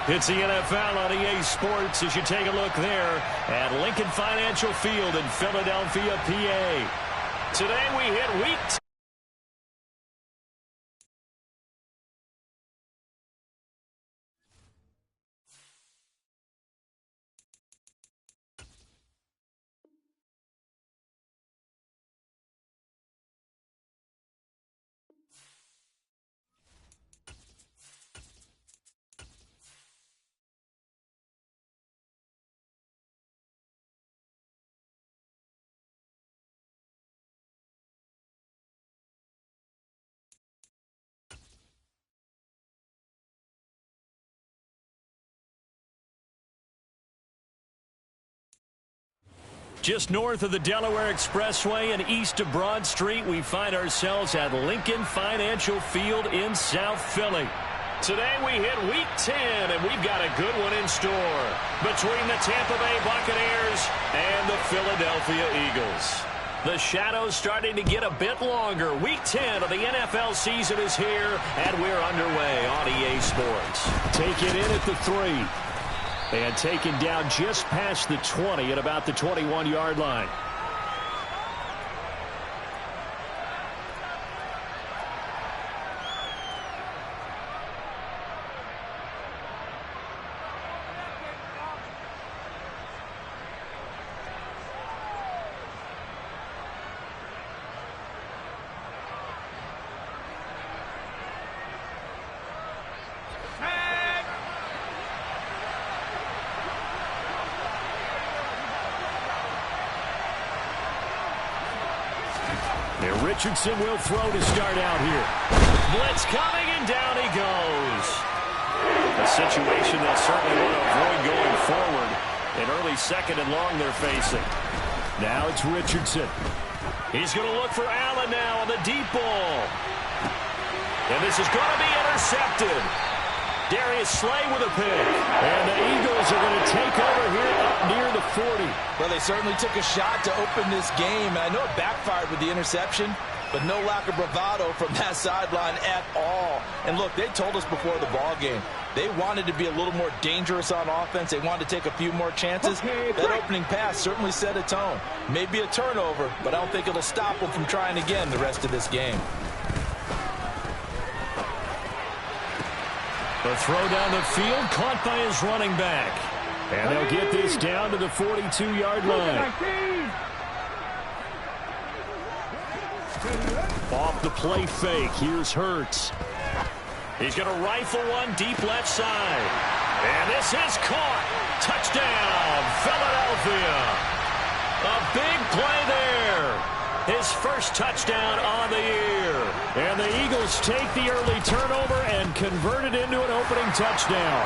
It's the NFL on EA Sports as you take a look there at Lincoln Financial Field in Philadelphia, PA. Today we hit week 10. Just north of the Delaware Expressway and east of Broad Street, we find ourselves at Lincoln Financial Field in South Philly. Today we hit week 10, and we've got a good one in store between the Tampa Bay Buccaneers and the Philadelphia Eagles. The shadows starting to get a bit longer. Week 10 of the NFL season is here, and we're underway on EA Sports. Take it in at the 3. And taken down just past the 20 at about the 21-yard line. Richardson will throw to start out here. Blitz coming, and down he goes. A situation they'll certainly want to avoid going forward. An early second and long they're facing. Now it's Richardson. He's going to look for Allen now on the deep ball. And this is going to be intercepted. Darius Slay with a pick. And the Eagles are going to take over here up near the 40. Well, they certainly took a shot to open this game. And I know it backfired with the interception, but no lack of bravado from that sideline at all. And look, they told us before the ball game, they wanted to be a little more dangerous on offense. They wanted to take a few more chances. That opening pass certainly set a tone. Maybe a turnover, but I don't think it'll stop them from trying again the rest of this game. The throw down the field, caught by his running back. And they'll get this down to the 42-yard line. Off the play fake, here's Hurts. He's going to rifle one deep left side. And this is caught. Touchdown, Philadelphia. A big play there. His first touchdown on the year. And the Eagles take the early turnover and convert it into an opening touchdown.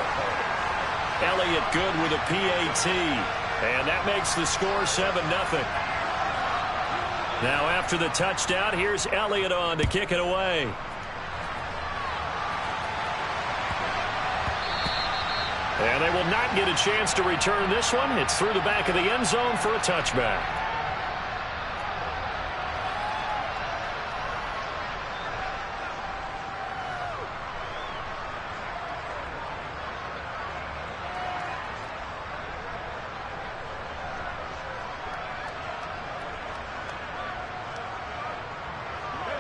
Elliott good with a PAT. And that makes the score 7-0. Now after the touchdown, here's Elliott on to kick it away. And they will not get a chance to return this one. It's through the back of the end zone for a touchback.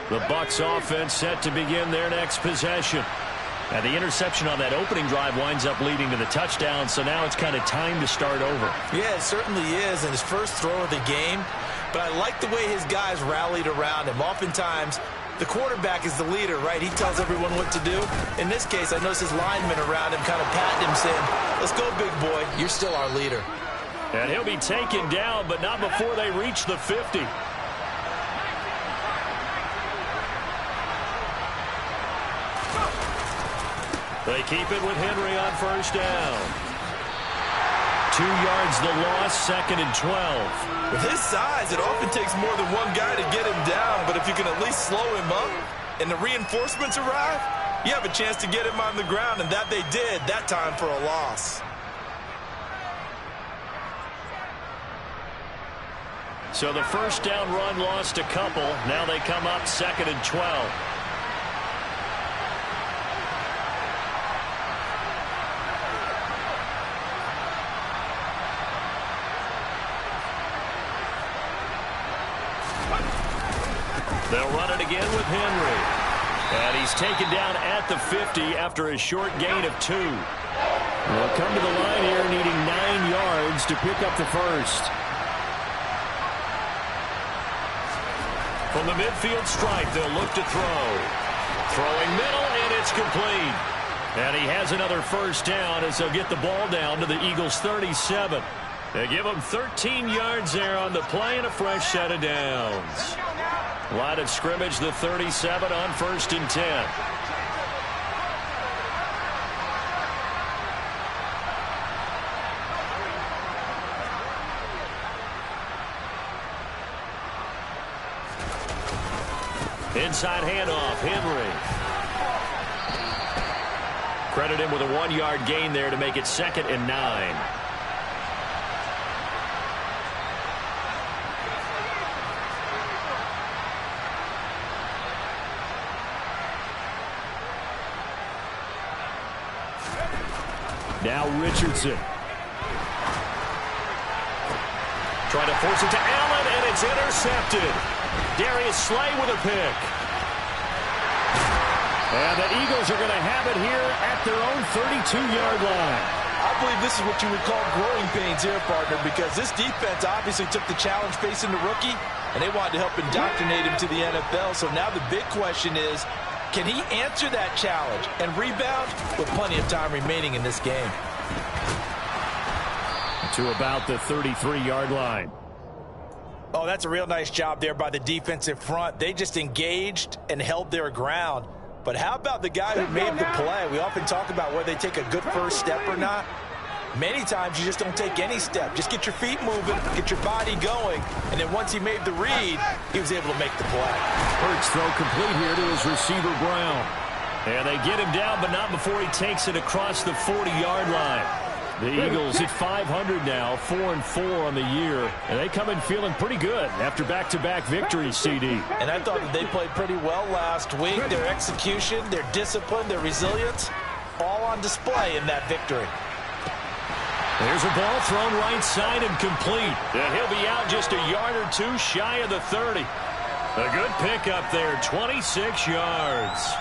The Bucs offense set to begin their next possession. And the interception on that opening drive winds up leading to the touchdown, so now it's kind of time to start over. Yeah, it certainly is, and his first throw of the game. But I like the way his guys rallied around him. Oftentimes, the quarterback is the leader, right? He tells everyone what to do. In this case, I noticed his linemen around him kind of patting him, saying, "Let's go, big boy. You're still our leader." And he'll be taken down, but not before they reach the 50. They keep it with Henry on first down. 2 yards the loss, 2nd and 12. With his size, it often takes more than one guy to get him down, but if you can at least slow him up and the reinforcements arrive, you have a chance to get him on the ground, and that they did, that time for a loss. So the first down run lost a couple. Now they come up 2nd and 12. They'll run it again with Henry. And he's taken down at the 50 after a short gain of 2. They'll come to the line here needing 9 yards to pick up the first. From the midfield stripe, they'll look to throw. Throwing middle, and it's complete. And he has another first down as they'll get the ball down to the Eagles' 37. They give him 13 yards there on the play and a fresh set of downs. Line of scrimmage, the 37 on 1st and 10. Inside handoff, Henry. Credit him with a 1-yard gain there to make it 2nd and 9. Now Richardson. Trying to force it to Allen, and it's intercepted. Darius Slay with a pick. And the Eagles are going to have it here at their own 32-yard line. I believe this is what you would call growing pains here, partner, because this defense obviously took the challenge facing the rookie, and they wanted to help indoctrinate him to the NFL. So now the big question is, can he answer that challenge and rebound with plenty of time remaining in this game? To about the 33-yard line. Oh, that's a real nice job there by the defensive front. They just engaged and held their ground. But how about the guy who made the play? We often talk about whether they take a good first step or not. Many times you just don't take any step. Just get your feet moving, get your body going, and then once he made the read, he was able to make the play. Hurts throw complete here to his receiver, Brown. And they get him down, but not before he takes it across the 40-yard line. The Eagles at 500 now, 4-4 on the year, and they come in feeling pretty good after back-to-back victories, CD. And I thought that they played pretty well last week. Their execution, their discipline, their resilience, all on display in that victory. There's a ball thrown right side and complete. And he'll be out just a yard or two shy of the 30. A good pickup there, 26 yards.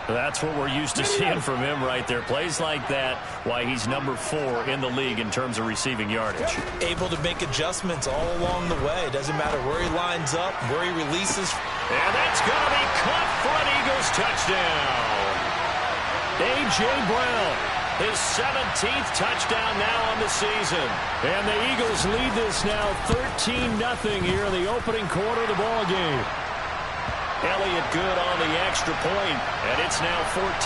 That's what we're used to seeing from him right there. Plays like that, why he's number 4 in the league in terms of receiving yardage. Able to make adjustments all along the way. Doesn't matter where he lines up, where he releases. And that's going to be caught for an Eagles touchdown. A.J. Brown, his 17th touchdown now on the season. And the Eagles lead this now 13-0 here in the opening quarter of the ball game. Elliott good on the extra point, and it's now 14-0.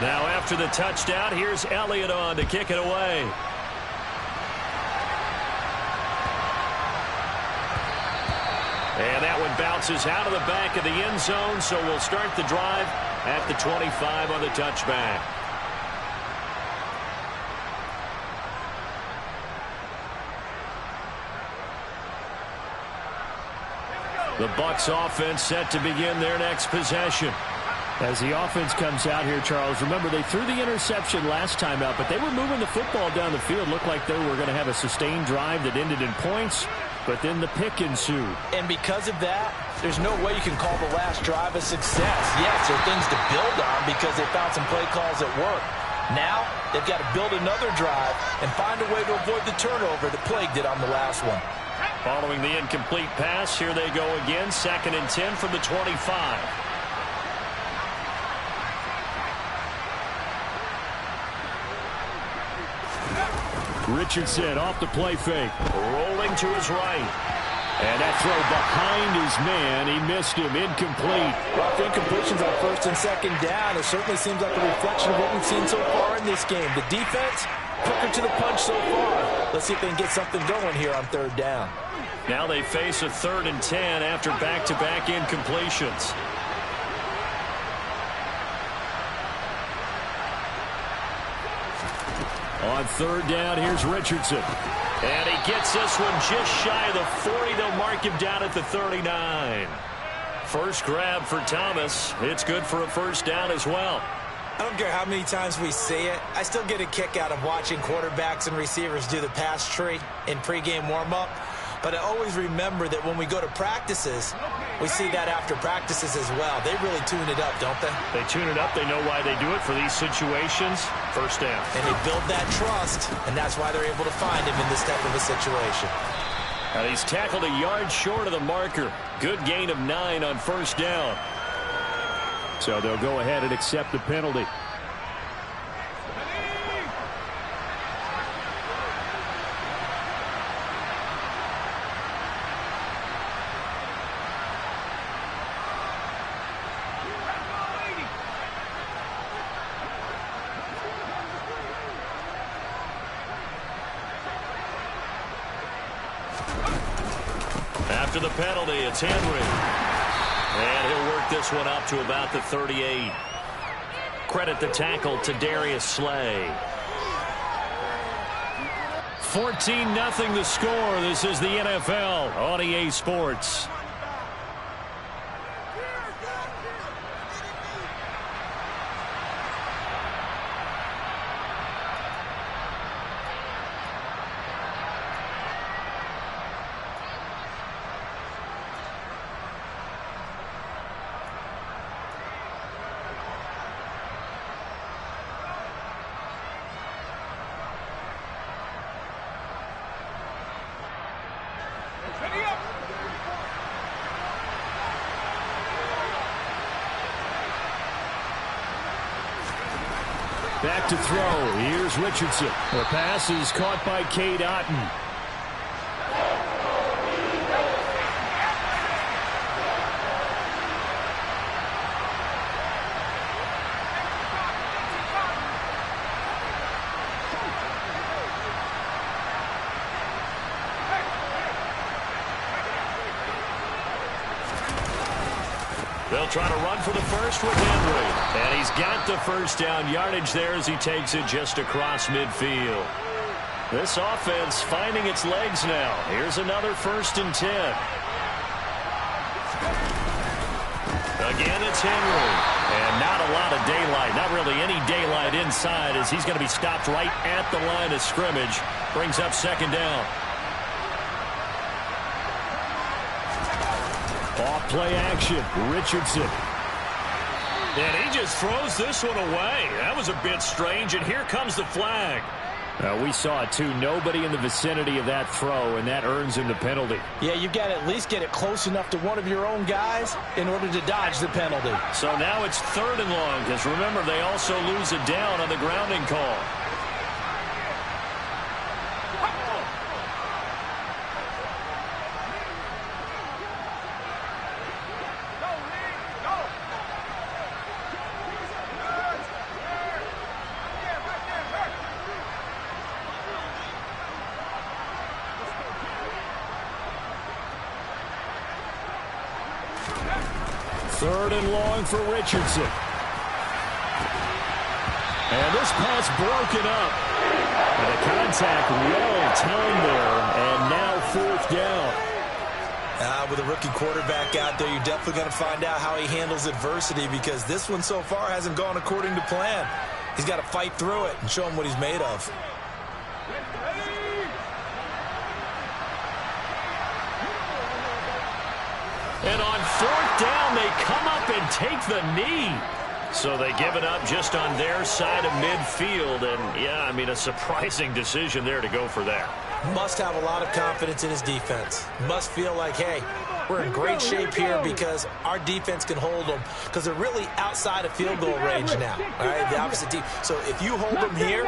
Now after the touchdown, here's Elliott on to kick it away. And that one bounces out of the back of the end zone, so we'll start the drive at the 25 on the touchback. The Bucs offense set to begin their next possession. As the offense comes out here, Charles, remember they threw the interception last time out, but they were moving the football down the field. Looked like they were going to have a sustained drive that ended in points, but then the pick ensued. And because of that, there's no way you can call the last drive a success. Yes, there are things to build on because they found some play calls that work. Now, they've got to build another drive and find a way to avoid the turnover that plagued it on the last one. Following the incomplete pass, here they go again, 2nd and 10 from the 25. Richardson off the play fake, rolling to his right. And that throw behind his man, he missed him, incomplete. Rough incompletions on 1st and 2nd down. It certainly seems like a reflection of what we've seen so far in this game. The defense, quicker to the punch so far. Let's see if they can get something going here on 3rd down. Now they face a 3rd and 10 after back-to-back incompletions. On 3rd down, here's Richardson. And he gets this one just shy of the 40. They'll mark him down at the 39. First grab for Thomas. It's good for a first down as well. I don't care how many times we see it. I still get a kick out of watching quarterbacks and receivers do the pass tree in pregame warm-up. But I always remember that when we go to practices, we see that after practices as well. They really tune it up, don't they? They tune it up. They know why they do it for these situations. First down. And they build that trust, and that's why they're able to find him in this type of a situation. And he's tackled a yard short of the marker. Good gain of 9 on first down. So they'll go ahead and accept the penalty. After the penalty, it's Henry. And he'll work this one up to about the 38. Credit the tackle to Darius Slay. 14-0 the score. This is the NFL on EA Sports. Back to throw. Here's Richardson. The pass is caught by Cade Otton. They'll try to run for the first with Henry. And he's got the first down yardage there as he takes it just across midfield. This offense finding its legs now. Here's another 1st and 10. Again, it's Henry. And not a lot of daylight. Not really any daylight inside as he's going to be stopped right at the line of scrimmage. Brings up 2nd down. Off play action, Richardson. And he just throws this one away. That was a bit strange, and here comes the flag. We saw it, too. Nobody in the vicinity of that throw, and that earns him the penalty. Yeah, you've got to at least get it close enough to one of your own guys in order to dodge the penalty. So now it's 3rd and long, because remember, they also lose a down on the grounding call. Third and long for Richardson. And this pass broken up. And a contact well timed there. And now 4th down. With a rookie quarterback out there, you're definitely going to find out how he handles adversity because this one so far hasn't gone according to plan. He's got to fight through it and show him what he's made of. And on 4th down, they come up and take the knee. So they give it up just on their side of midfield. And, yeah, I mean, a surprising decision there to go for that. Must have a lot of confidence in his defense. Must feel like, hey, we're in great shape here because our defense can hold them because they're really outside of field goal range now. All right, the opposite team. So if you hold them here,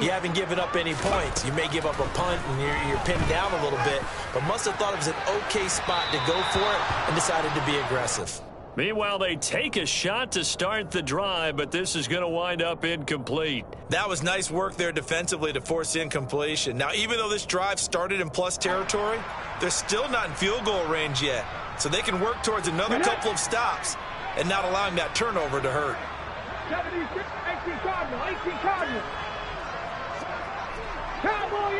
you haven't given up any points. You may give up a punt and you're pinned down a little bit, but must have thought it was an okay spot to go for it and decided to be aggressive. Meanwhile, they take a shot to start the drive, but this is going to wind up incomplete. That was nice work there defensively to force incompletion. Now, even though this drive started in plus territory, they're still not in field goal range yet. So they can work towards another couple of stops and not allowing that turnover to hurt. 76, 18 Cardinal, 18 Cardinal. Cowboy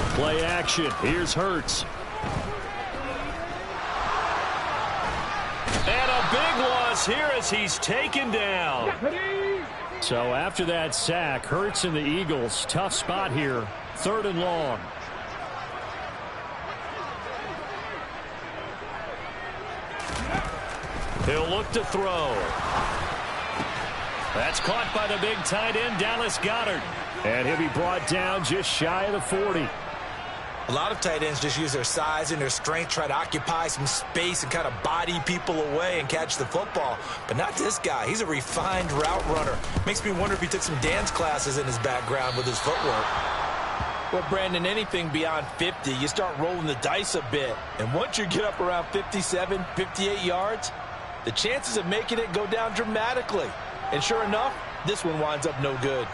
80. Play action. Here's Hurts. And a big loss here as he's taken down. So after that sack, Hurts and the Eagles, tough spot here. 3rd and long. He'll look to throw. That's caught by the big tight end, Dallas Goedert. And he'll be brought down just shy of the 40. A lot of tight ends just use their size and their strength, try to occupy some space and kind of body people away and catch the football. But not this guy. He's a refined route runner. Makes me wonder if he took some dance classes in his background with his footwork. Well, Brandon, anything beyond 50, you start rolling the dice a bit. And once you get up around 57, 58 yards, the chances of making it go down dramatically. And sure enough, this one winds up no good.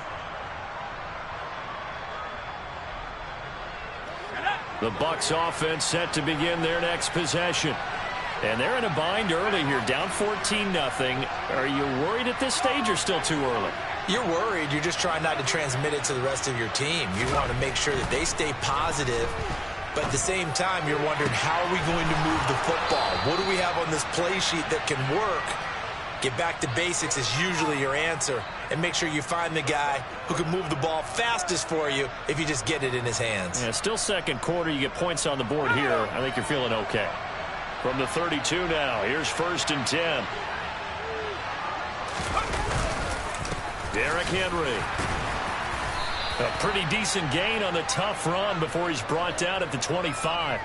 The Bucs offense set to begin their next possession. And they're in a bind early here, down 14-0. Are you worried at this stage or still too early? You're worried. You're just trying not to transmit it to the rest of your team. You want to make sure that they stay positive. But at the same time, you're wondering, how are we going to move the football? What do we have on this play sheet that can work? Get back to basics is usually your answer. And make sure you find the guy who can move the ball fastest for you if you just get it in his hands. Yeah, still second quarter. You get points on the board here. I think you're feeling okay. From the 32 now, here's 1st and 10. Derrick Henry. A pretty decent gain on the tough run before he's brought down at the 25.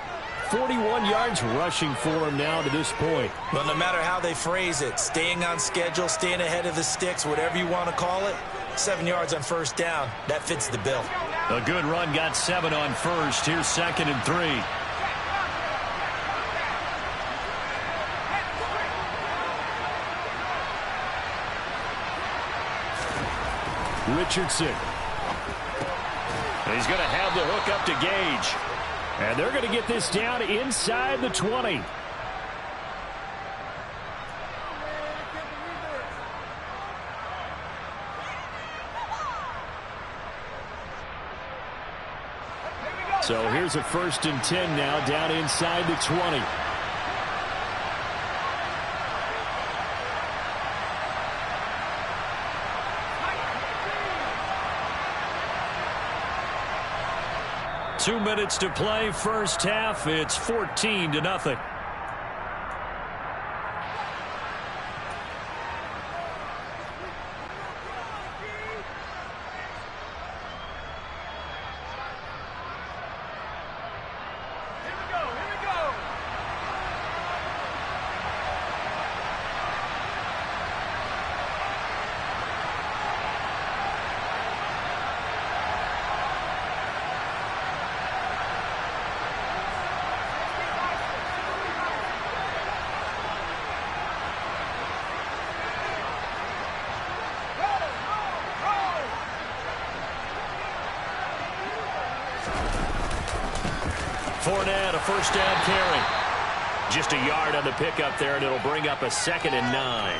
41 yards rushing for him now to this point. Well, no matter how they phrase it, staying on schedule, staying ahead of the sticks, whatever you want to call it, 7 yards on 1st down, that fits the bill. A good run got 7 on 1st. Here's 2nd and 3. Richardson. And he's going to have the hook up to Gage. And they're going to get this down inside the 20. So here's a 1st and 10 now, down inside the 20. Two minutes to play, first half. It's 14-0. Fournette, a 1st down carry. Just a yard on the pickup there, and it'll bring up a 2nd and 9.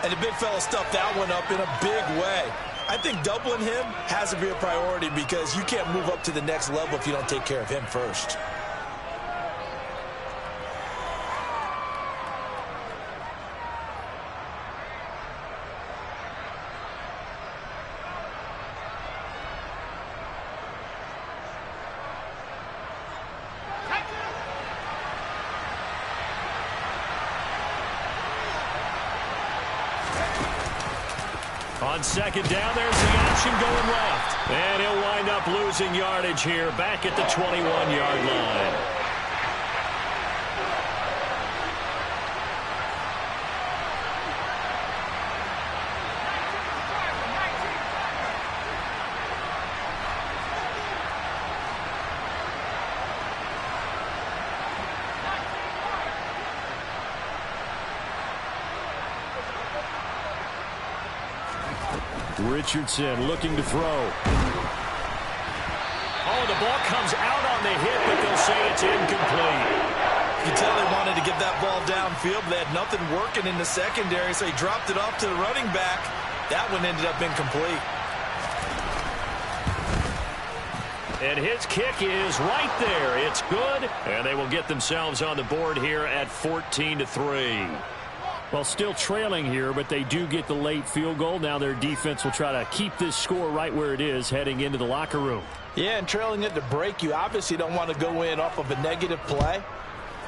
And the big fella stuffed that one up in a big way. I think doubling him has to be a priority because you can't move up to the next level if you don't take care of him first. On 2nd down, there's the option going left. And he'll wind up losing yardage here, back at the 21-yard line. Richardson looking to throw. Oh, the ball comes out on the hit, but they'll say it's incomplete. You can tell they wanted to get that ball downfield, but they had nothing working in the secondary, so he dropped it off to the running back. That one ended up incomplete. And his kick is right there. It's good, and they will get themselves on the board here at 14-3. Well, still trailing here, but they do get the late field goal. Now their defense will try to keep this score right where it is heading into the locker room. Yeah, and trailing it to break, you obviously don't want to go in off of a negative play.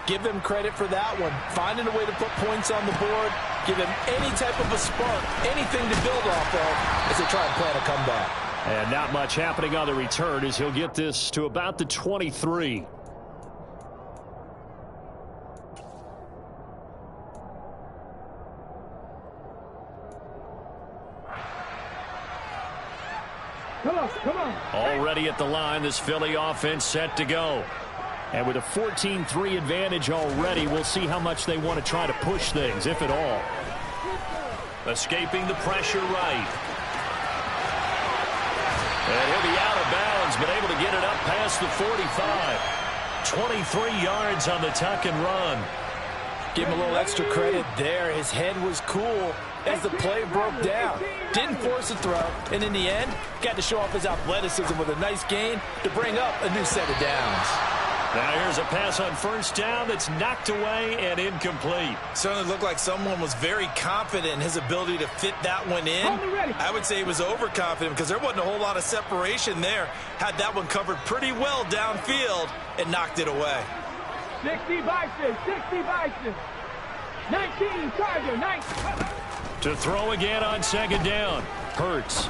Give them credit for that one. Finding a way to put points on the board, give them any type of a spark, anything to build off of as they try and plan a comeback. And not much happening on the return as he'll get this to about the 23. Come on. Already at the line, this Philly offense set to go. And with a 14-3 advantage already, we'll see how much they want to try to push things, if at all. Escaping the pressure right. And he'll be out of bounds, but able to get it up past the 45. 23 yards on the tuck and run. Give him a little extra credit there. His head was cool as the play broke down. Didn't force a throw, and in the end, got to show off his athleticism with a nice gain to bring up a new set of downs. Now here's a pass on first down that's knocked away and incomplete. Certainly looked like someone was very confident in his ability to fit that one in. I would say he was overconfident because there wasn't a whole lot of separation there. Had that one covered pretty well downfield and knocked it away. 60 Bison, 60 Bison. 19 Charger, 19. To throw again on second down. Hurts.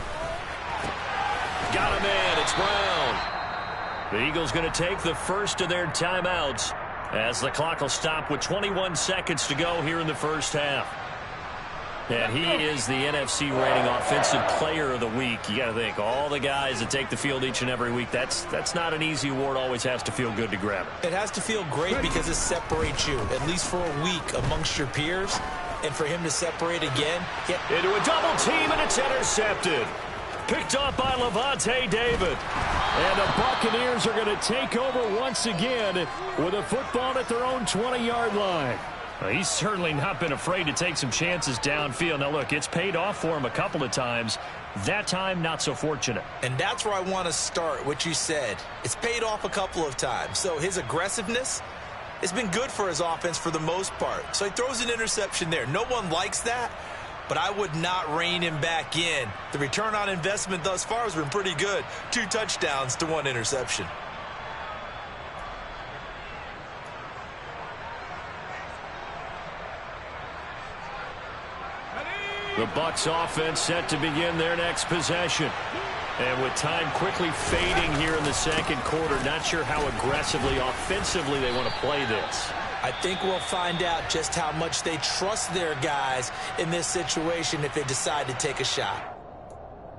Got him in. It's Brown. The Eagles going to take the first of their timeouts as the clock will stop with 21 seconds to go here in the first half. And he is the NFC rating offensive player of the week. You got to think, all the guys that take the field each and every week, that's not an easy award. Always has to feel good to grab it. It has to feel great because it separates you, at least for a week, amongst your peers. And for him to separate again. Into a double team, and it's intercepted. Picked off by Levante David. And the Buccaneers are going to take over once again with a football at their own 20-yard line. Well, he's certainly not been afraid to take some chances downfield. Now, look, it's paid off for him a couple of times. That time, not so fortunate. And that's where I want to start, what you said. It's paid off a couple of times. So his aggressiveness has been good for his offense for the most part. So he throws an interception there. No one likes that, but I would not rein him back in. The return on investment thus far has been pretty good. 2 touchdowns to 1 interception. The Bucs offense set to begin their next possession. And with time quickly fading here in the second quarter, not sure how aggressively, offensively they want to play this. I think we'll find out just how much they trust their guys in this situation if they decide to take a shot.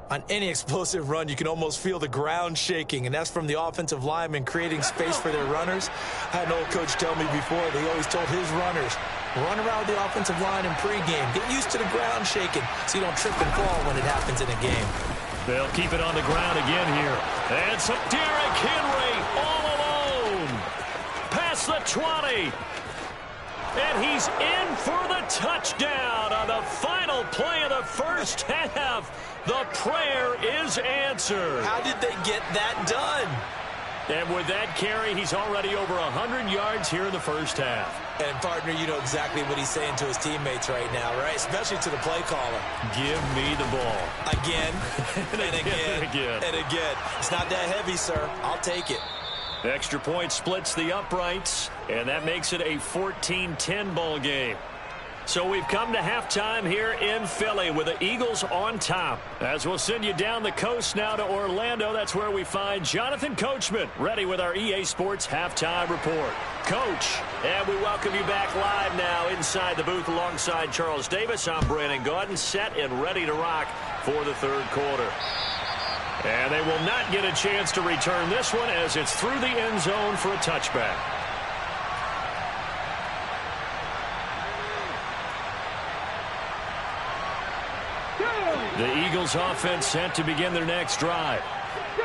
On any explosive run, you can almost feel the ground shaking, and that's from the offensive linemen creating space for their runners. I had an old coach tell me before, they always told his runners, run around with the offensive line in pregame. Get used to the ground shaking so you don't trip and fall when it happens in a game. They'll keep it on the ground again here. And some Derrick Henry all alone. Past the 20. And he's in for the touchdown on the final play of the first half. The prayer is answered. How did they get that done? And with that carry, he's already over 100 yards here in the first half. And, partner, you know exactly what he's saying to his teammates right now, right? Especially to the play caller. Give me the ball. Again, and again, and again. It's not that heavy, sir. I'll take it. Extra point splits the uprights, and that makes it a 14-10 ball game. So we've come to halftime here in Philly with the Eagles on top. As we'll send you down the coast now to Orlando, that's where we find Jonathan Coachman ready with our EA Sports Halftime Report. Coach, and we welcome you back live now inside the booth alongside Charles Davis. I'm Brandon Gaudin, set and ready to rock for the third quarter. And they will not get a chance to return this one as it's through the end zone for a touchback. The Eagles offense set to begin their next drive.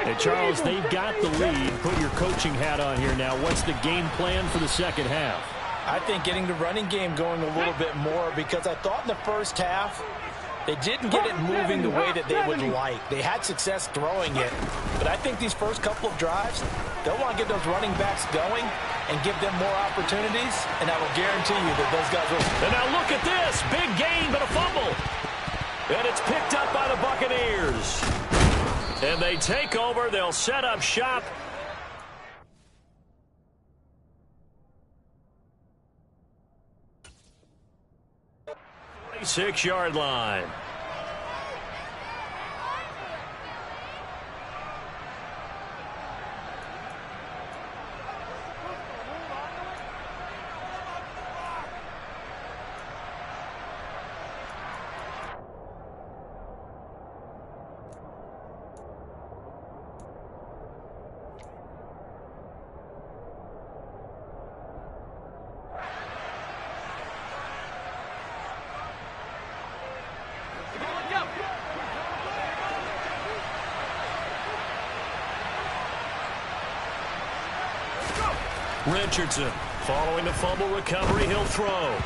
And Charles, they've got the lead. Put your coaching hat on here now. What's the game plan for the second half? I think getting the running game going a little bit more, because I thought in the first half they didn't get it moving the way that they would like. They had success throwing it, but I think these first couple of drives, they'll want to get those running backs going and give them more opportunities, and I will guarantee you that those guys will. And now look at this. Big gain, but a fumble. And it's picked up by the Buccaneers. And they take over. They'll set up shop. 6-yard line. Richardson, following the fumble recovery, he'll throw.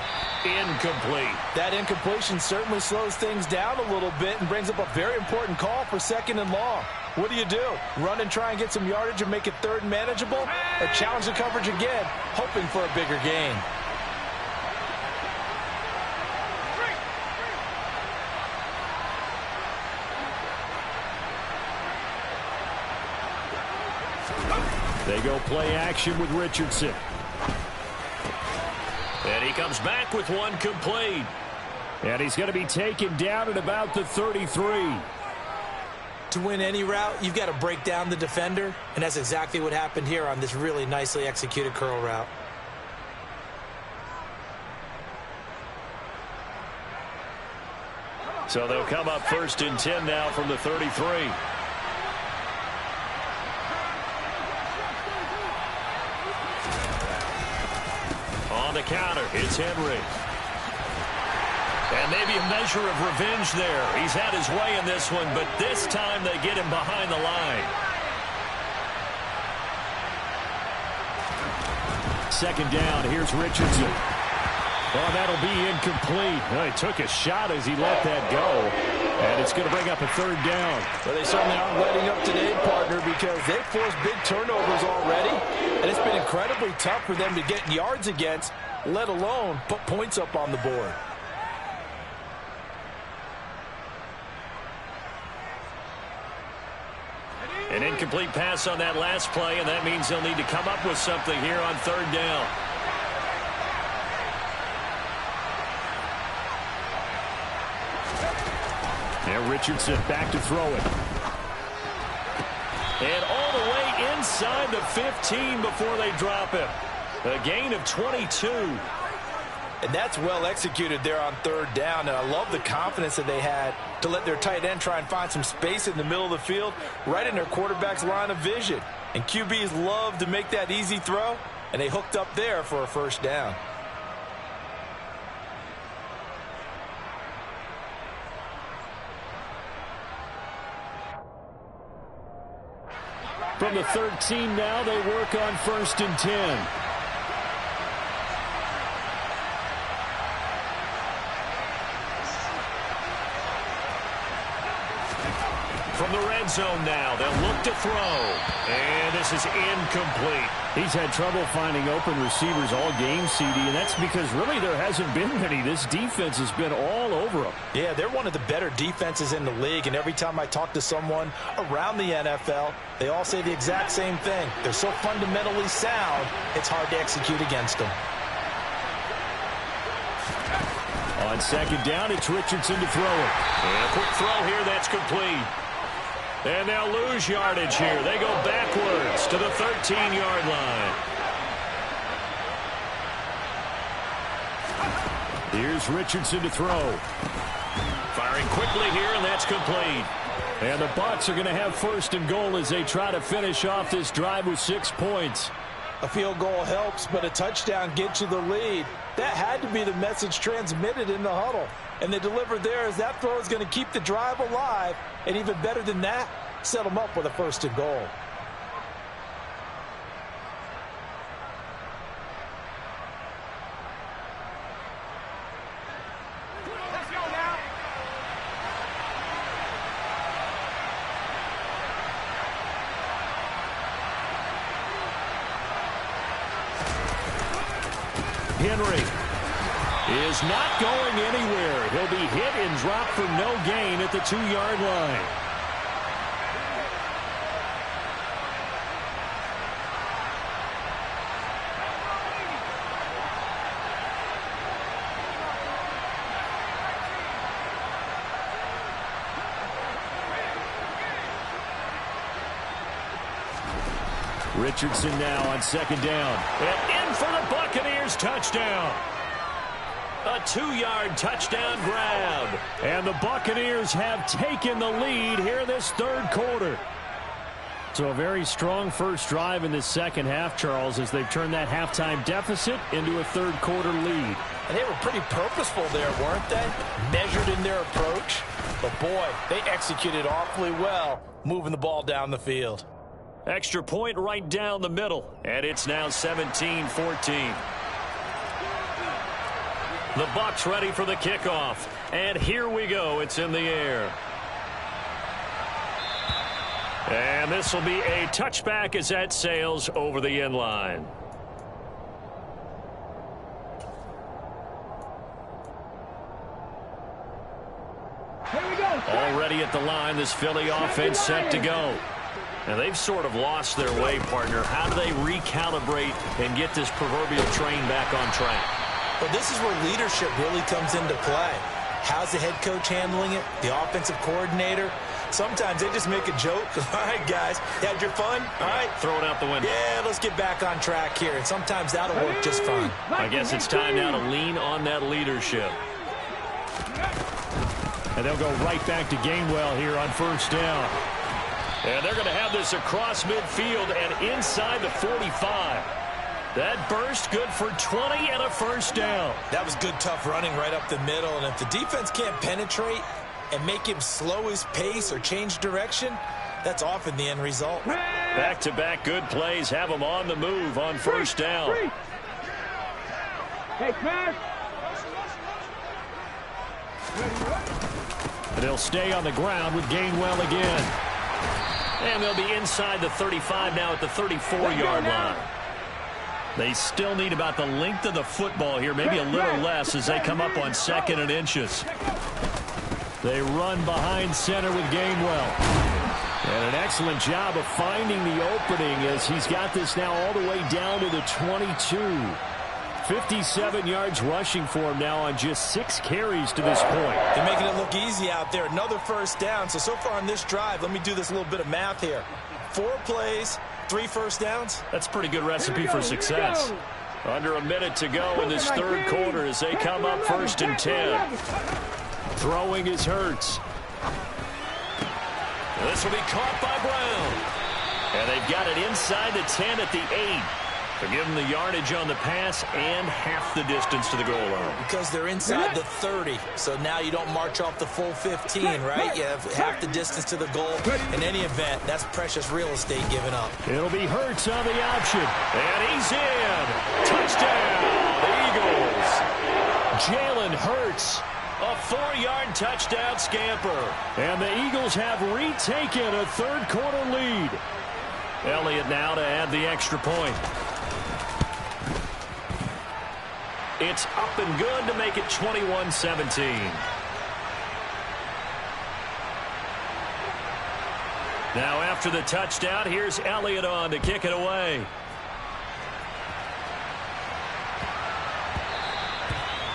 Incomplete. That incompletion certainly slows things down a little bit and brings up a very important call for 2nd and long. What do? Run and try and get some yardage and make it 3rd and manageable? Or challenge the coverage again, hoping for a bigger gain? They go play action with Richardson. And he comes back with one complete. And he's going to be taken down at about the 33. To win any route, you've got to break down the defender, and that's exactly what happened here on this really nicely executed curl route. So they'll come up 1st and 10 now from the 33. On the counter, it's Henry. And maybe a measure of revenge there. He's had his way in this one, but this time they get him behind the line. 2nd down, here's Richardson. Oh, that'll be incomplete. Well, he took a shot as he let that go. And it's going to bring up a 3rd down. Well, they certainly aren't letting up today, partner, because they've forced big turnovers already. And it's been incredibly tough for them to get yards against, let alone put points up on the board. An incomplete pass on that last play, and that means they'll need to come up with something here on 3rd down. Now Richardson back to throw it. And all the way inside the 15 before they drop him. A gain of 22. And that's well executed there on 3rd down. And I love the confidence that they had to let their tight end try and find some space in the middle of the field, right in their quarterback's line of vision. And QBs love to make that easy throw, and they hooked up there for a 1st down. From the 13 now, they work on 1st and 10. From the red zone now, they'll look to throw. And this is incomplete. He's had trouble finding open receivers all game, CD, and that's because really there hasn't been many. This defense has been all over them. Yeah, they're one of the better defenses in the league, and every time I talk to someone around the NFL, they all say the exact same thing. They're so fundamentally sound, it's hard to execute against them. On 2nd down, it's Richardson to throw it. And a quick throw here, that's complete. And they'll lose yardage here. They go backwards to the 13-yard line. Here's Richardson to throw. Firing quickly here, and that's complete. And the Bucs are going to have 1st and goal as they try to finish off this drive with 6 points. A field goal helps, but a touchdown gets you the lead. That had to be the message transmitted in the huddle. And they delivered there as that throw is going to keep the drive alive. And even better than that, set them up with a 1st and goal. Let's go now. Henry is not going anywhere. He'll be hit and dropped for no gain at the 2-yard line. Richardson now on second down. And in for the Buccaneers touchdown. A 2-yard touchdown grab. And the Buccaneers have taken the lead here in this third quarter. So a very strong first drive in the second half, Charles, as they've turned that halftime deficit into a third quarter lead. And they were pretty purposeful there, weren't they? Measured in their approach. But boy, they executed awfully well, moving the ball down the field. Extra point right down the middle. And it's now 17-14. The Bucs ready for the kickoff. And here we go. It's in the air. And this will be a touchback as that sails over the end line. Here we go. Already at the line, this Philly offense set to go. Now, they've sort of lost their way, partner. How do they recalibrate and get this proverbial train back on track? Well, this is where leadership really comes into play. How's the head coach handling it? The offensive coordinator? Sometimes they just make a joke. All right, guys, you had your fun? All right. Throw it out the window. Yeah, let's get back on track here. And sometimes that'll work just fine. I guess it's time now to lean on that leadership. And they'll go right back to Gainwell here on first down. And they're going to have this across midfield and inside the 45. That burst good for 20 and a first down. That was good, tough running right up the middle. And if the defense can't penetrate and make him slow his pace or change direction, that's often the end result. Back-to-back good plays have them on the move on first down. Hey, Chris. And they'll stay on the ground with Gainwell again. And they'll be inside the 35 now at the 34-yard line. They still need about the length of the football here, maybe a little less as they come up on 2nd and inches. They run behind center with Gainwell. And an excellent job of finding the opening as he's got this now all the way down to the 22. 57 yards rushing for him now on just 6 carries to this point. They're making it look easy out there. Another first down. So far on this drive, let me do this little bit of math here. 4 plays, 3 first downs. That's a pretty good recipe for success. Under a minute to go in this third quarter as they come up 1st and 10. Throwing is Hurts. This will be caught by Brown. And they've got it inside the 10 at the 8. They're giving the yardage on the pass and half the distance to the goal line. Because they're inside the 30. So now you don't march off the full 15, right? You have half the distance to the goal. In any event, that's precious real estate given up. It'll be Hurts on the option. And he's in. Touchdown, Eagles. Jalen Hurts. A 4-yard touchdown scamper. And the Eagles have retaken a third quarter lead. Elliott now to add the extra point. It's up and good to make it 21-17. Now after the touchdown, here's Elliott on to kick it away.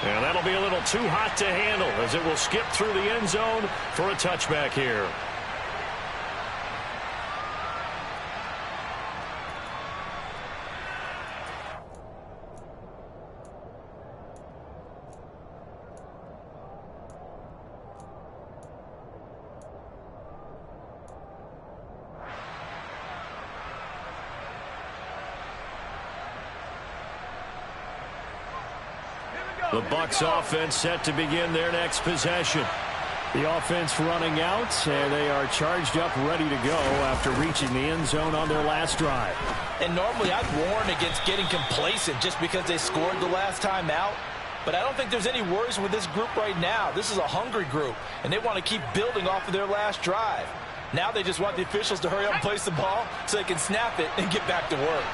And that'll be a little too hot to handle as it will skip through the end zone for a touchback here. The Bucs offense set to begin their next possession. The offense running out, and they are charged up, ready to go after reaching the end zone on their last drive. And normally I'd warn against getting complacent just because they scored the last time out. But I don't think there's any worries with this group right now. This is a hungry group, and they want to keep building off of their last drive. Now they just want the officials to hurry up and place the ball so they can snap it and get back to work.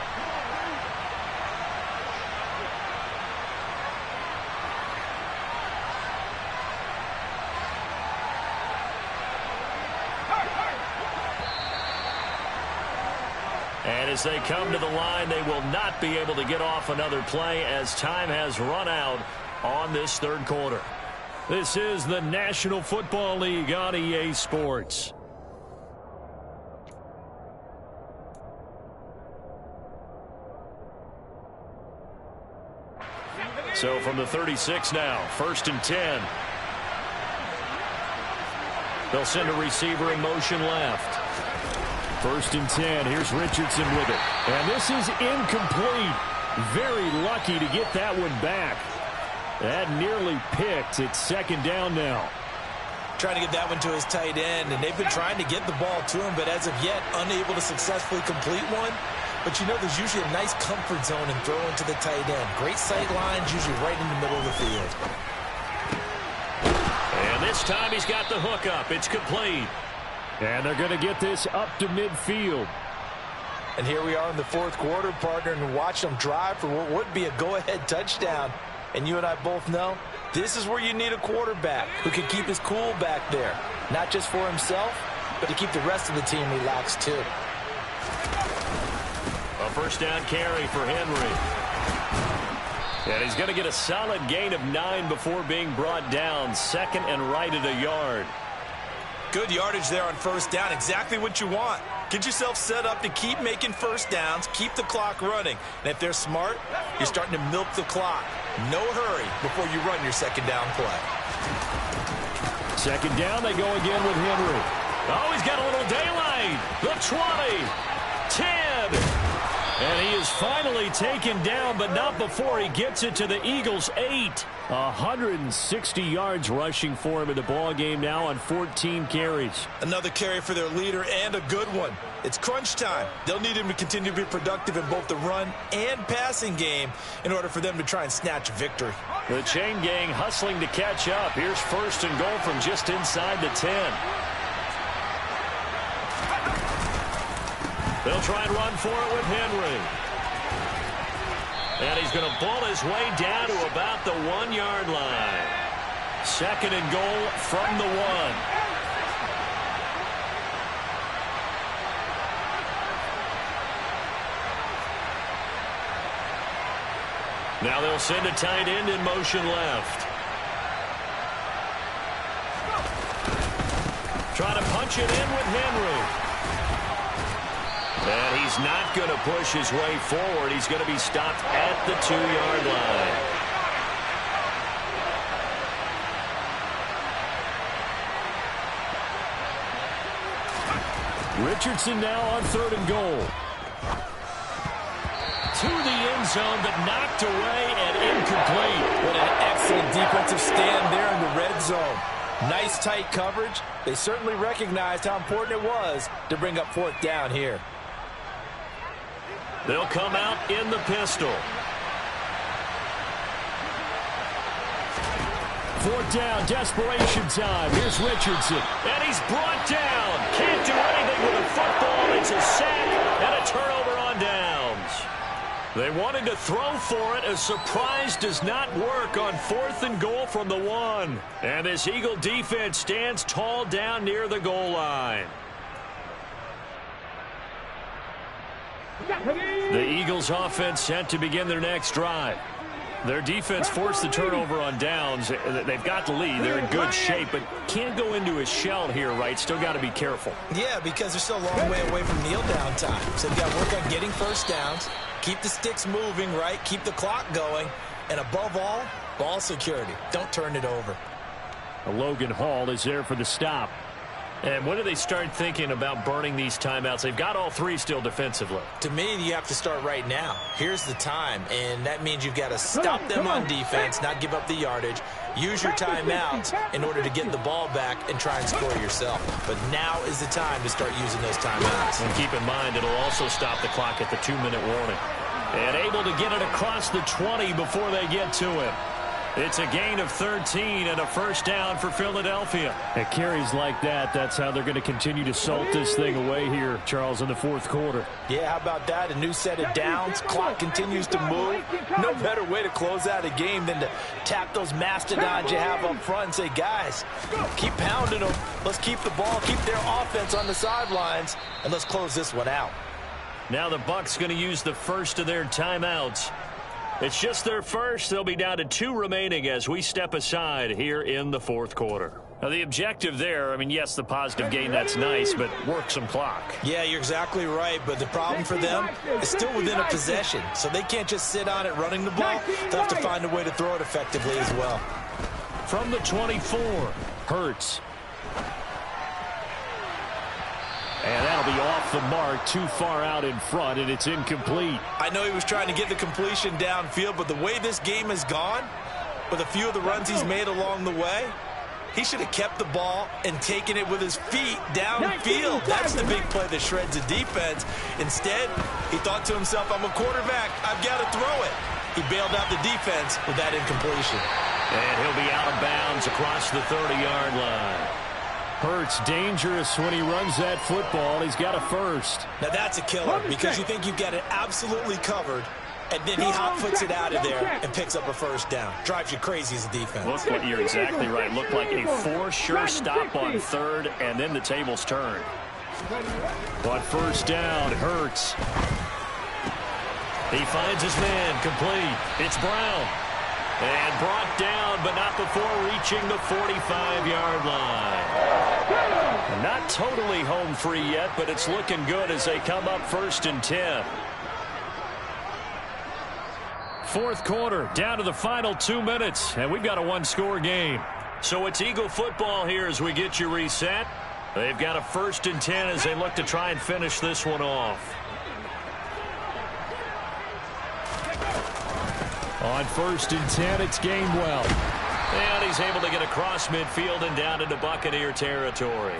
And as they come to the line, they will not be able to get off another play as time has run out on this third quarter. This is the National Football League on EA Sports. So from the 36 now, 1st and 10. They'll send a receiver in motion left. 1st and 10. Here's Richardson with it. And this is incomplete. Very lucky to get that one back. That nearly picked. It's 2nd down now. Trying to get that one to his tight end, and they've been trying to get the ball to him, but as of yet, unable to successfully complete one. But you know, there's usually a nice comfort zone in throwing to the tight end. Great sight lines, usually right in the middle of the field. And this time he's got the hook up. It's complete. And they're going to get this up to midfield. And here we are in the 4th quarter, partner, and watch them drive for what would be a go-ahead touchdown. And you and I both know this is where you need a quarterback who can keep his cool back there. Not just for himself, but to keep the rest of the team relaxed too. A 1st down carry for Henry. And he's going to get a solid gain of 9 before being brought down. 2nd and right at a yard. Good yardage there on 1st down. Exactly what you want. Get yourself set up to keep making 1st downs, keep the clock running. And if they're smart, you're starting to milk the clock. No hurry before you run your 2nd down play. 2nd down, they go again with Henry. Oh, he's got a little daylight. The 20, 10. And he is finally taken down, but not before he gets it to the Eagles' 8. 160 yards rushing for him in the ball game now on 14 carries. Another carry for their leader, and a good one. It's crunch time. They'll need him to continue to be productive in both the run and passing game in order for them to try and snatch victory. The chain gang hustling to catch up. Here's 1st and goal from just inside the 10. They'll try and run for it with Henry. And he's going to bull his way down to about the 1-yard line. 2nd and goal from the 1. Now they'll send a tight end in motion left. Trying to punch it in with Henry. And he's not going to push his way forward. He's going to be stopped at the 2-yard line. Richardson now on 3rd and goal. To the end zone, but knocked away and incomplete. What an excellent defensive stand there in the red zone. Nice tight coverage. They certainly recognized how important it was to bring up 4th down here. They'll come out in the pistol. 4th down, desperation time. Here's Richardson. And he's brought down. Can't do anything with a football. It's a sack and a turnover on downs. They wanted to throw for it. A surprise does not work on 4th and goal from the 1. And this Eagle defense stands tall down near the goal line. The Eagles offense set to begin their next drive. Their defense forced the turnover on downs. They've got the lead. They're in good shape, but can't go into a shell here, right? Still got to be careful. Yeah, because they're still a long way away from kneel down time. So they've got to work on getting 1st downs, keep the sticks moving, right? Keep the clock going, and above all, ball security. Don't turn it over. Logan Hall is there for the stop. And when do they start thinking about burning these timeouts? They've got all 3 still defensively. To me, you have to start right now. Here's the time, and that means you've got to stop them on defense, not give up the yardage. Use your timeouts in order to get the ball back and try and score yourself. But now is the time to start using those timeouts. And keep in mind, it'll also stop the clock at the 2-minute warning. And able to get it across the 20 before they get to him. It's a gain of 13 and a 1st down for Philadelphia. At carries like that, that's how they're going to continue to salt this thing away here, Charles, in the 4th quarter. Yeah, how about that? A new set of downs. Clock continues to move. No better way to close out a game than to tap those mastodons you have up front and say, guys, keep pounding them. Let's keep the ball, keep their offense on the sidelines, and let's close this one out. Now the Bucs going to use the first of their timeouts. It's just their first. They'll be down to 2 remaining as we step aside here in the 4th quarter. Now, the objective there, I mean, yes, the positive gain, that's nice, but work some clock. Yeah, you're exactly right, but the problem for them is still within a possession, so they can't just sit on it running the ball. They'll have to find a way to throw it effectively as well. From the 24, Hurts. And that'll be off the mark, too far out in front, and it's incomplete. I know he was trying to get the completion downfield, but the way this game has gone, with a few of the runs he's made along the way, he should have kept the ball and taken it with his feet downfield. That's the big play that shreds the defense. Instead, he thought to himself, I'm a quarterback, I've got to throw it. He bailed out the defense with that incompletion. And he'll be out of bounds across the 30-yard line. Hurts dangerous when he runs that football. He's got a first. Now that's a killer because you think you've got it absolutely covered, and then he hot-foots it out of there and picks up a first down. Drives you crazy as a defense. Look, you're exactly right. Looked like a for-sure stop on third, and then the tables turned. But first down, Hurts. He finds his man, complete. It's Brown. And brought down, but not before reaching the 45-yard line. Not totally home free yet, but it's looking good as they come up 1st and 10. Fourth quarter, down to the final 2 minutes, and we've got a one-score game. So it's Eagle football here as we get you reset. They've got a 1st and 10 as they look to try and finish this one off. On 1st and 10, it's Gainwell. And he's able to get across midfield and down into Buccaneer territory.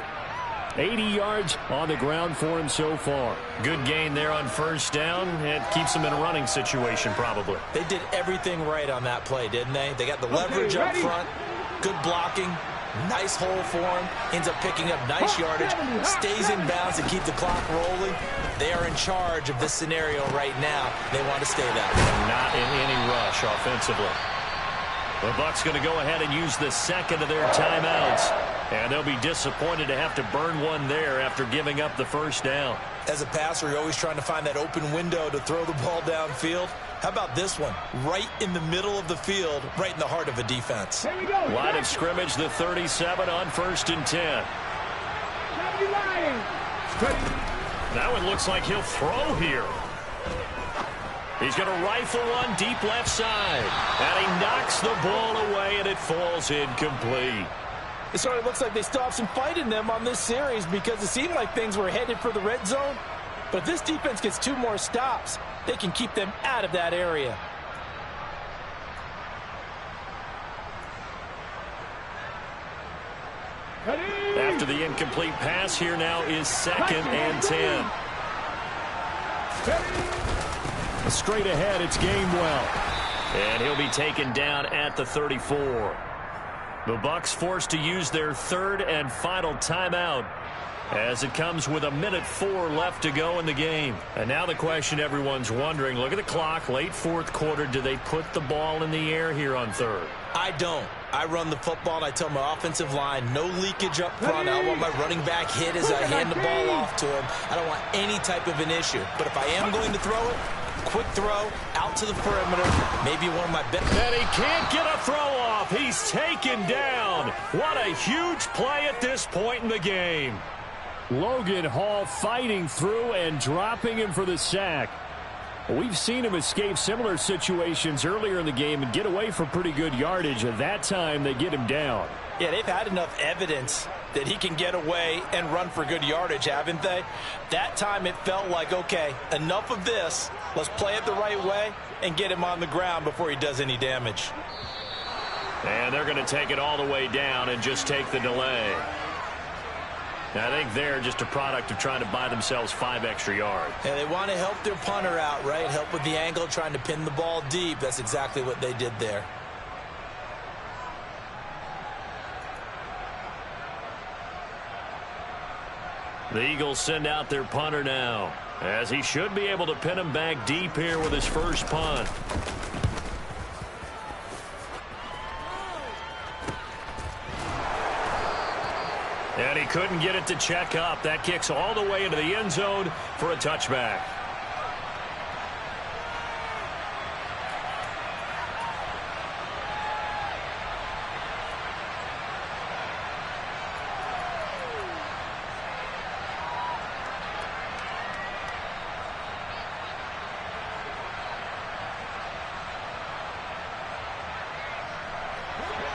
80 yards on the ground for him so far. Good gain there on first down. It keeps him in a running situation probably. They did everything right on that play, didn't they? They got the leverage up front, good blocking, nice hole for him, ends up picking up nice yardage, stays in bounds and keep the clock rolling. They are in charge of this scenario right now. They want to stay that way. Not in any rush offensively. The Bucs going to go ahead and use the second of their timeouts. And they'll be disappointed to have to burn one there after giving up the first down. As a passer, you're always trying to find that open window to throw the ball downfield. How about this one? Right in the middle of the field, right in the heart of a defense. Line of scrimmage, the 37 on 1st and 10. That one looks like he'll throw here. He's going to rifle one deep left side. And he knocks the ball away, and it falls incomplete. It sort of looks like they still have some fight in them on this series because it seemed like things were headed for the red zone. But if this defense gets 2 more stops, they can keep them out of that area. After the incomplete pass, here now is 2nd and 10. Straight ahead, it's Gainwell. And he'll be taken down at the 34. The Bucs forced to use their 3rd and final timeout as it comes with 1:04 left to go in the game. And now the question everyone's wondering, look at the clock, late 4th quarter, do they put the ball in the air here on 3rd? I don't. I run the football, and I tell my offensive line, no leakage up front. I don't want my running back hit as I hand the ball off to him. I don't want any type of an issue. But if I am going to throw it, quick throw, out to the perimeter, maybe one of my best. And he can't get a throw off. He's taken down. What a huge play at this point in the game. Logan Hall fighting through and dropping him for the sack. We've seen him escape similar situations earlier in the game and get away for pretty good yardage. At that time, they get him down. Yeah, they've had enough evidence that he can get away and run for good yardage, haven't they? That time it felt like, okay, enough of this. Let's play it the right way and get him on the ground before he does any damage. And they're going to take it all the way down and just take the delay. I think they're just a product of trying to buy themselves 5 extra yards. Yeah, they want to help their punter out, right? Help with the angle, trying to pin the ball deep. That's exactly what they did there. The Eagles send out their punter now, as he should be able to pin him back deep here with his first punt. And he couldn't get it to check up. That kicks all the way into the end zone for a touchback.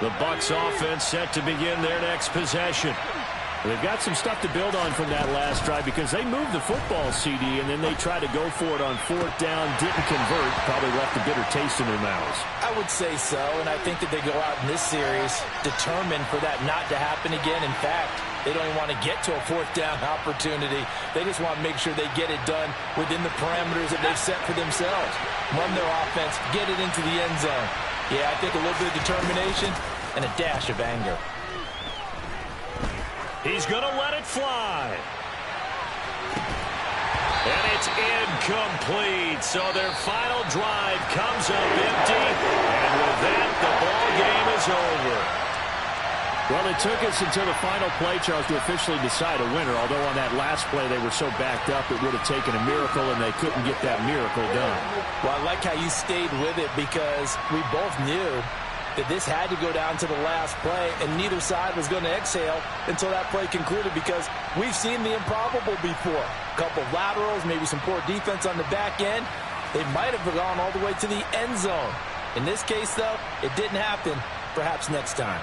The Bucs offense set to begin their next possession. They've got some stuff to build on from that last drive because they moved the football, CD, and then they tried to go for it on fourth down, didn't convert, probably left a bitter taste in their mouths. I would say so, and I think that they go out in this series determined for that not to happen again. In fact, they don't even want to get to a fourth down opportunity. They just want to make sure they get it done within the parameters that they've set for themselves. Run their offense, get it into the end zone. Yeah, I think a little bit of determination and a dash of anger. He's going to let it fly. And it's incomplete. So their final drive comes up empty. And with that, the ball game is over. Well, it took us until the final play, Charles, to officially decide a winner. Although on that last play they were so backed up, it would have taken a miracle, and they couldn't get that miracle done. Well, I like how you stayed with it because we both knew that this had to go down to the last play, and neither side was going to exhale until that play concluded because we've seen the improbable before. A couple of laterals, maybe some poor defense on the back end. They might have gone all the way to the end zone. In this case, though, it didn't happen. Perhaps next time.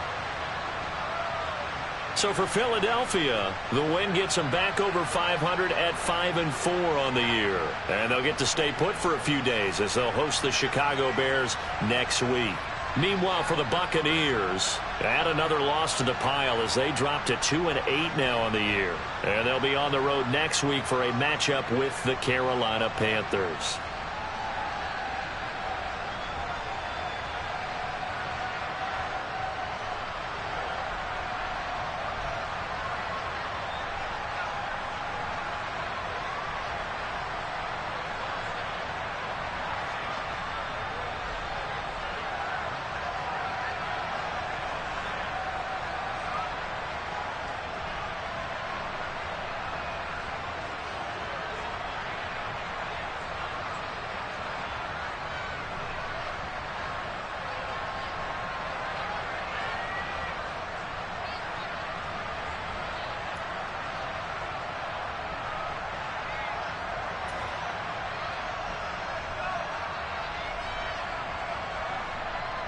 So for Philadelphia, the win gets them back over 500 at 5-4 on the year. And they'll get to stay put for a few days as they'll host the Chicago Bears next week. Meanwhile, for the Buccaneers, add another loss to the pile as they drop to 2-8 now on the year. And they'll be on the road next week for a matchup with the Carolina Panthers.